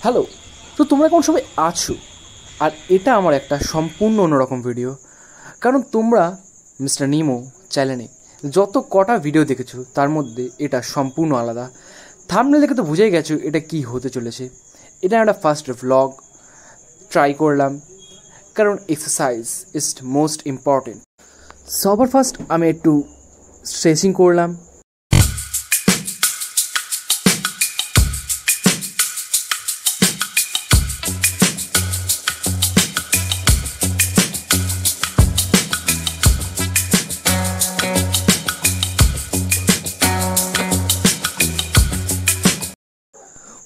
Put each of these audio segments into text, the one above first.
Hello, তো তোমরা কোন সবাই আছো? আর এটা আমার একটা সম্পূর্ণ অন্যরকম ভিডিও, কারণ তোমরা মিস্টার নিমো চ্যানেলে যত কটা ভিডিও দেখেছো তার মধ্যে এটা সম্পূর্ণ আলাদা। থাম্বনেল দেখে তো বুঝেই গেছো এটা কি হতে চলেছে। এটা একটা ফার্স্ট ভ্লগ ট্রাই করলাম, কারণ এক্সারসাইজ ইজ মোস্ট ইম্পর্টেন্ট। সবার ফার্স্ট আমি একটু স্ট্রেচিং করলাম।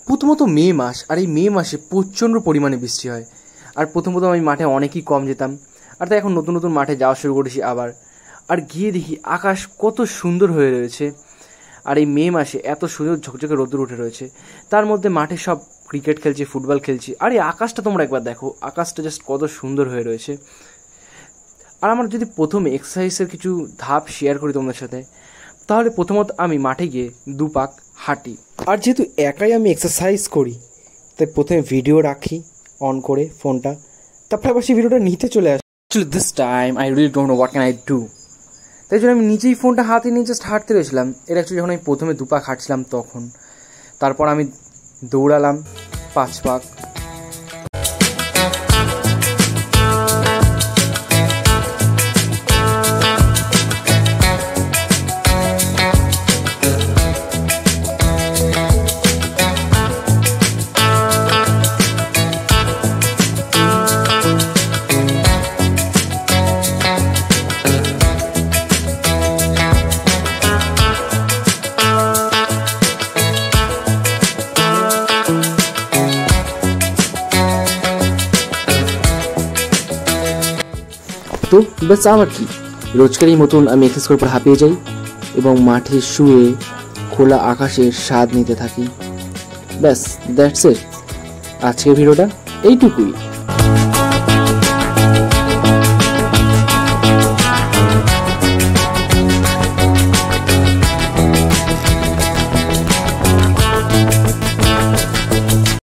প্রথমত মে মাস, আর এই মে মাসে প্রচণ্ড পরিমাণে বৃষ্টি হয়। আর প্রথমত আমি মাঠে অনেকই কম যেতাম, আর তাই এখন নতুন নতুন মাঠে যাওয়া শুরু করেছি আবার। আর গিয়ে দেখি আকাশ কত সুন্দর হয়ে রয়েছে, আর এই মে মাসে এত সুন্দর ঝকঝকে রোদ্দুর উঠে রয়েছে। তার মধ্যে মাঠে সব ক্রিকেট খেলছে, ফুটবল খেলছি। আর এই আকাশটা তোমরা একবার দেখো, আকাশটা জাস্ট কত সুন্দর হয়ে রয়েছে। আর আমার যদি প্রথমে এক্সারসাইজের কিছু ধাপ শেয়ার করি তোমাদের সাথে, তাহলে প্রথমত আমি মাঠে গিয়ে দুপাক হাঁটি। আর যেহেতু একাই আমি এক্সারসাইজ করি, তাই প্রথমে ভিডিও রাখি অন করে ফোনটা, তারপরে আবার সেই ভিডিওটা নিতে চলে আসি। Actually this time I really don't know what can I do. তাই জন্য আমি নিজেই ফোনটা হাতে নিয়ে জাস্ট হাঁটতে রয়েছিলাম। এটা অ্যাকচুয়ালি যখন আমি প্রথমে দুপাক হাঁটছিলাম তখন। তারপর আমি দৌড়ালাম 5 পাক। তো ব্যাস আবার কি, রোজকারই মতন আমি এক্সারসাইজ করার পর হাঁপিয়ে যাই এবং মাঠে শুয়ে খোলা আকাশের স্বাদ নিতে থাকি। ব্যাস দ্যাটস ইট, আজকের ভিডিওটা এইটুকুই।